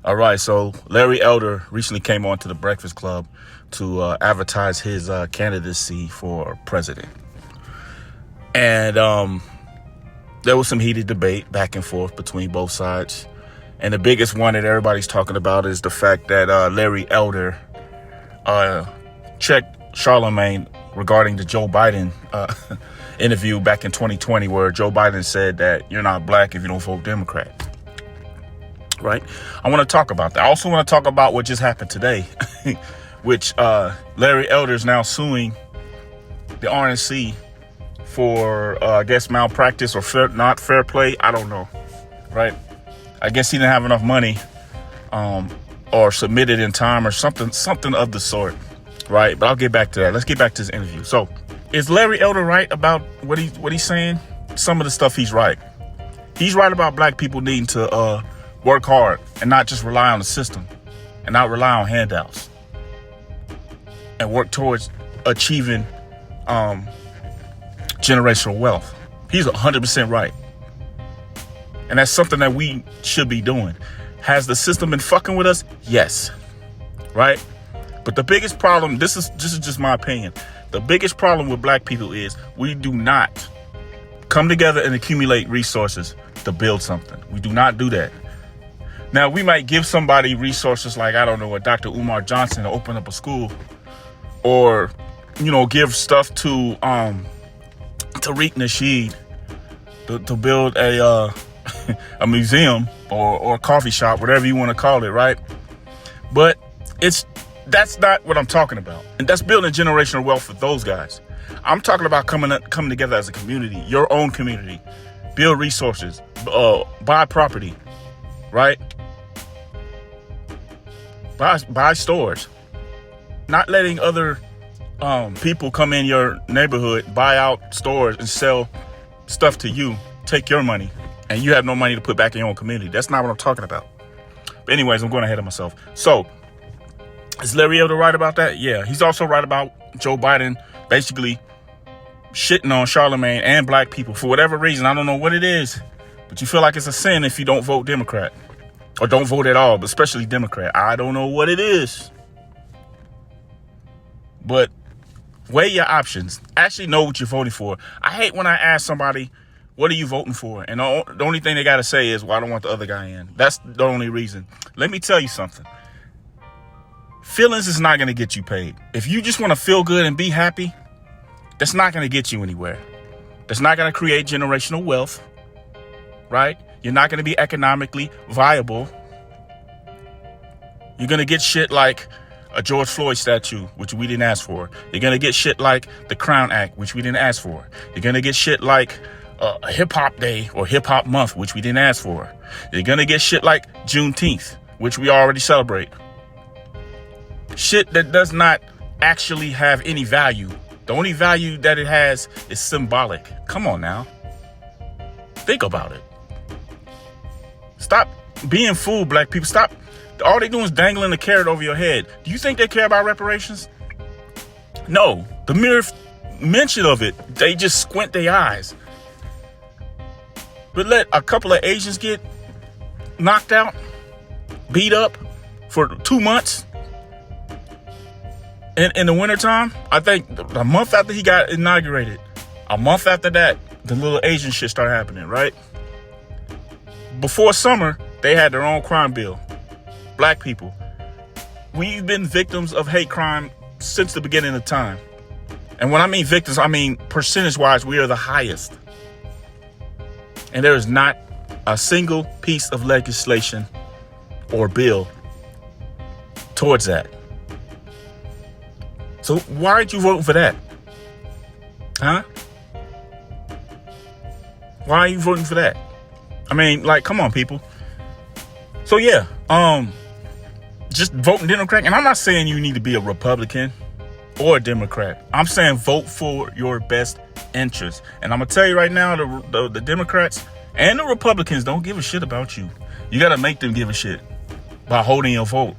All right, so Larry Elder recently came on to the Breakfast Club to advertise his candidacy for president. And there was some heated debate back and forth between both sides. And the biggest one that everybody's talking about is the fact that Larry Elder checked Charlemagne regarding the Joe Biden interview back in 2020, where Joe Biden said that you're not black if you don't vote Democrat. Right. I want to talk about that. I also want to talk about what just happened today, which Larry Elder is now suing the RNC for, I guess, malpractice or not fair play. I don't know. Right. I guess he didn't have enough money or submitted in time or something of the sort. Right. But I'll get back to that. Let's get back to this interview. So is Larry Elder right about what he's saying? Some of the stuff he's right. He's right about black people needing to work hard and not just rely on the system and not rely on handouts and work towards achieving generational wealth. He's 100% right. And that's something that we should be doing. Has the system been fucking with us? Yes. Right? But the biggest problem, this is just my opinion. The biggest problem with black people is we do not come together and accumulate resources to build something. We do not do that. Now, we might give somebody resources like, I don't know, Dr. Umar Johnson to open up a school, or, give stuff to Tariq Nasheed to build a museum or a coffee shop, whatever you want to call it, right? But that's not what I'm talking about. And that's building generational wealth for those guys. I'm talking about coming together as a community, your own community, build resources, buy property, right? Buy stores, not letting other people come in your neighborhood, buy out stores and sell stuff to you, take your money, and you have no money to put back in your own community. That's not what I'm talking about. But anyways, I'm going ahead of myself. So is Larry Elder right about that? Yeah. He's also right about Joe Biden basically shitting on Charlemagne and black people for whatever reason. I don't know what it is, but you feel like it's a sin if you don't vote Democrat. Or don't vote at all, but especially Democrat. I don't know what it is. But weigh your options. Actually know what you're voting for. I hate when I ask somebody, what are you voting for? And the only thing they got to say is, well, I don't want the other guy in. That's the only reason. Let me tell you something. Feelings is not going to get you paid. If you just want to feel good and be happy, that's not going to get you anywhere. That's not going to create generational wealth, right? You're not going to be economically viable. You're going to get shit like a George Floyd statue, which we didn't ask for. You're going to get shit like the Crown Act, which we didn't ask for. You're going to get shit like a hip hop day or hip hop month, which we didn't ask for. You're going to get shit like Juneteenth, which we already celebrate. Shit that does not actually have any value. The only value that it has is symbolic. Come on now. Think about it. Stop being fooled, black people. Stop. All they doing is dangling a carrot over your head. Do you think they care about reparations? No. The mere mention of it, they just squint their eyes. But let a couple of Asians get knocked out, beat up for 2 months in the wintertime. I think a month after he got inaugurated, a month after that, the little Asian shit started happening, right? Before summer, they had their own crime bill. Black people. We've been victims of hate crime since the beginning of time. And when I mean victims, I mean percentage-wise, we are the highest. And there is not a single piece of legislation or bill towards that. So why aren't you voting for that? Huh? Why are you voting for that? I mean, like, come on, people. So, yeah, just voting Democrat. And I'm not saying you need to be a Republican or a Democrat. I'm saying vote for your best interest. And I'm going to tell you right now, the Democrats and the Republicans don't give a shit about you. You got to make them give a shit by holding your vote.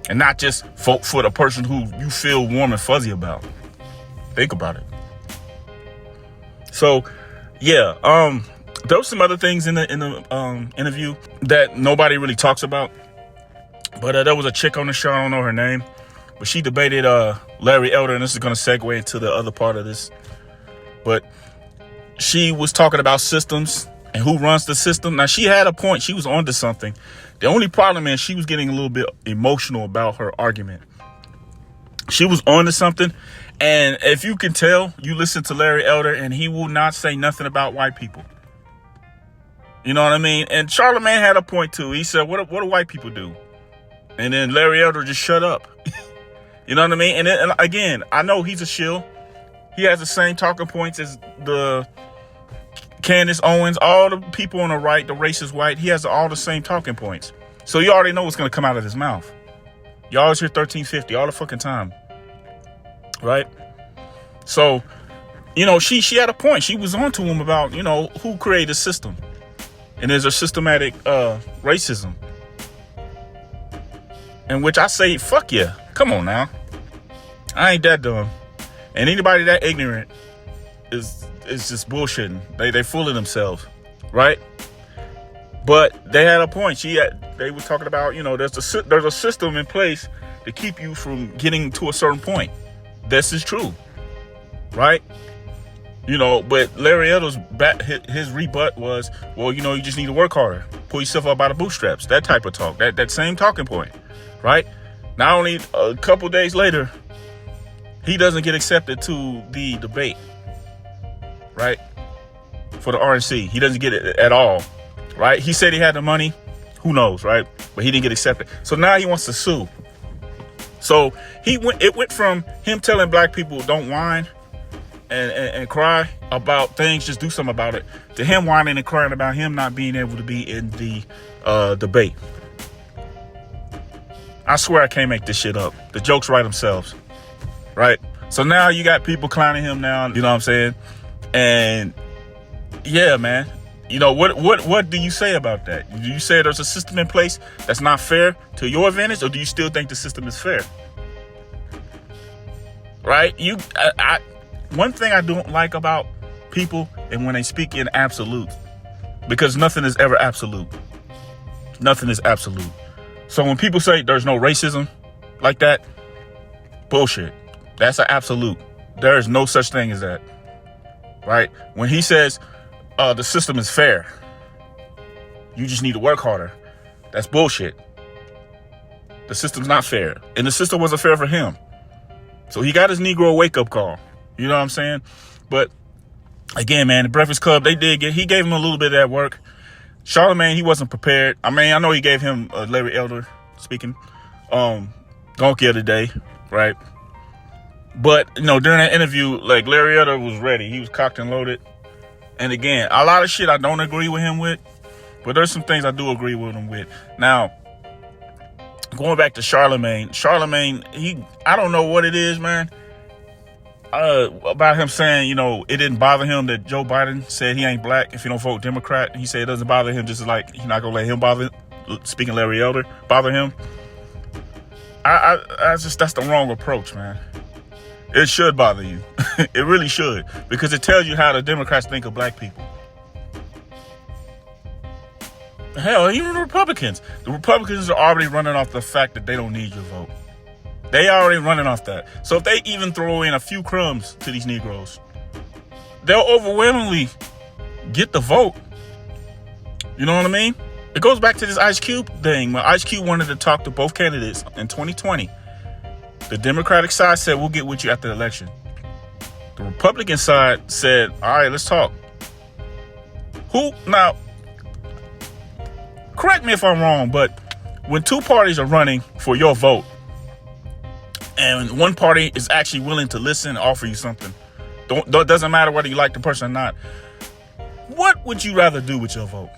And not just vote for the person who you feel warm and fuzzy about. Think about it. So, yeah, There was some other things in the interview that nobody really talks about. But there was a chick on the show, I don't know her name, but she debated Larry Elder, and this is going to segue into the other part of this. But she was talking about systems and who runs the system. Now, she had a point. She was onto something. The only problem is she was getting a little bit emotional about her argument. She was onto something. And if you can tell, you listen to Larry Elder, and he will not say nothing about white people. You know what I mean? And Charlamagne had a point, too. He said, what do white people do? And then Larry Elder just shut up. You know what I mean? And again, I know he's a shill. He has the same talking points as the Candace Owens, all the people on the right, the racist white. He has all the same talking points. So you already know what's going to come out of his mouth. You always hear 1350 all the fucking time. Right? So, she had a point. She was on to him about, who created the system. And there's a systematic racism. In which I say, fuck yeah. Come on now. I ain't that dumb. And anybody that ignorant is just bullshitting. They fooling themselves. Right? But they had a point. They were talking about, there's a system in place to keep you from getting to a certain point. This is true. Right? But Larry Elder's his rebut was, well, you just need to work harder. Pull yourself up by the bootstraps. That type of talk. That same talking point. Right? Not only a couple days later, he doesn't get accepted to the debate. Right? For the RNC. He doesn't get it at all. Right? He said he had the money. Who knows, right? But he didn't get accepted. So now he wants to sue. So it went from him telling black people don't whine and cry about things, just do something about it, to him whining and crying about him not being able to be in the debate. I swear I can't make this shit up. The jokes write themselves. Right? So now you got people clowning him now, you know what I'm saying? And yeah, man. What do you say about that? Do you say there's a system in place that's not fair to your advantage, or do you still think the system is fair? Right? One thing I don't like about people is when they speak in absolute, because nothing is ever absolute. Nothing is absolute. So when people say there's no racism like that, bullshit. That's an absolute. There is no such thing as that. Right? When he says the system is fair, you just need to work harder, that's bullshit. The system's not fair. And the system wasn't fair for him. So he got his Negro wake-up call. You know what I'm saying? But again, man, the Breakfast Club, he gave him a little bit of that work. Charlamagne, he wasn't prepared. I mean, I know he gave him Larry Elder speaking, donkey of the day, right? But, during that interview, like, Larry Elder was ready. He was cocked and loaded. And again, a lot of shit I don't agree with him with, but there's some things I do agree with him with. Now, going back to Charlamagne, I don't know what it is, man, about him saying, it didn't bother him that Joe Biden said he ain't black if you don't vote Democrat. He said it doesn't bother him, just like he's not gonna let him speaking Larry Elder, bother him. That's the wrong approach, man. It should bother you. It really should, because it tells you how the Democrats think of black people. Hell, even the Republicans. The Republicans are already running off the fact that they don't need your vote. They already running off that. So if they even throw in a few crumbs to these Negroes, they'll overwhelmingly get the vote. You know what I mean? It goes back to this Ice Cube thing. When Ice Cube wanted to talk to both candidates in 2020, the Democratic side said, we'll get with you after the election. The Republican side said, all right, let's talk. Now, correct me if I'm wrong, but when two parties are running for your vote, and one party is actually willing to listen and offer you something, doesn't matter whether you like the person or not, what would you rather do with your vote?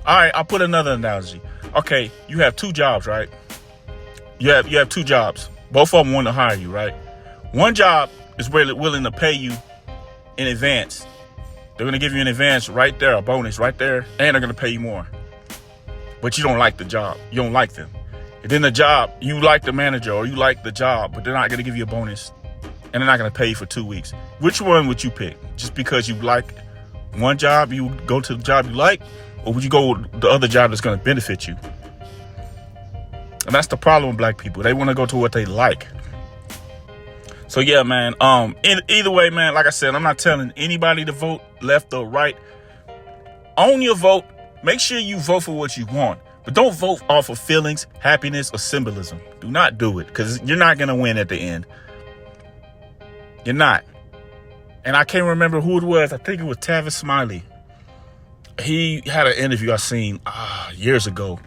All right, I'll put another analogy. Okay, you have two jobs, right? You have two jobs. Both of them want to hire you, right? One job is really willing to pay you in advance. They're going to give you an advance right there, a bonus right there, and they're going to pay you more. But you don't like the job. You don't like them. And then the job, you like the manager or you like the job, but they're not going to give you a bonus, and and they're not going to pay you for 2 weeks. Which one would you pick? Just because you like one job, you go to the job you like, or would you go with the other job that's going to benefit you? And that's the problem with black people. They want to go to what they like. So yeah, man. Either way, man, like I said, I'm not telling anybody to vote left or right. Own your vote. Make sure you vote for what you want. But don't vote off of feelings, happiness, or symbolism. Do not do it, because you're not going to win at the end. You're not. And I can't remember who it was. I think it was Tavis Smiley. He had an interview I seen years ago.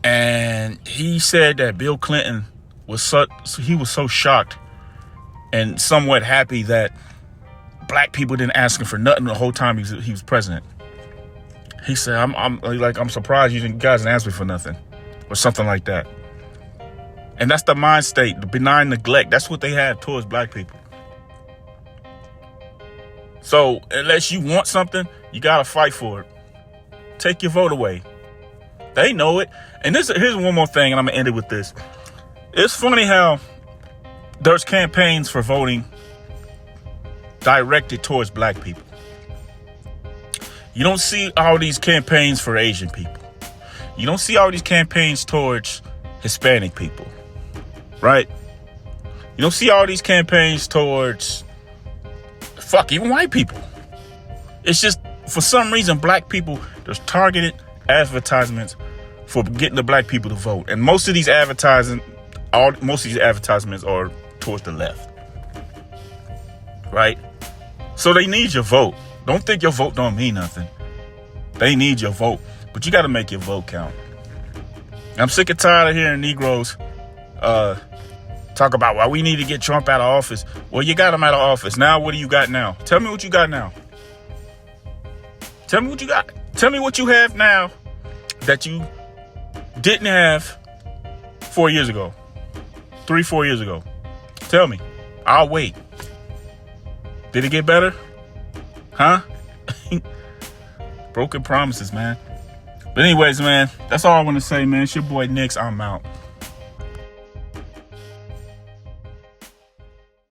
And he said that Bill Clinton was so shocked and somewhat happy that black people didn't ask him for nothing the whole time he was president. He said, I'm surprised you guys didn't ask me for nothing, or something like that. And that's the mind state, the benign neglect. That's what they have towards black people. So unless you want something, you got to fight for it. Take your vote away. They know it. And here's one more thing, and I'm going to end it with this. It's funny how there's campaigns for voting directed towards black people. You don't see all these campaigns for Asian people. You don't see all these campaigns towards Hispanic people, right? You don't see all these campaigns towards, even white people. It's just, for some reason, black people, there's targeted advertisements for getting the black people to vote. And most of these advertisements are towards the left, right? So they need your vote. Don't think your vote don't mean nothing. They need your vote, but you got to make your vote count. I'm sick and tired of hearing Negroes talk about why we need to get Trump out of office. Well, you got him out of office. Now, what do you got now? Tell me what you got now. Tell me what you got. Tell me what you have now that you didn't have 4 years ago, 4 years ago. Tell me. I'll wait. Did it get better? Huh? Broken promises, man. But anyways, man, that's all I want to say, man. It's your boy Nix. I'm out.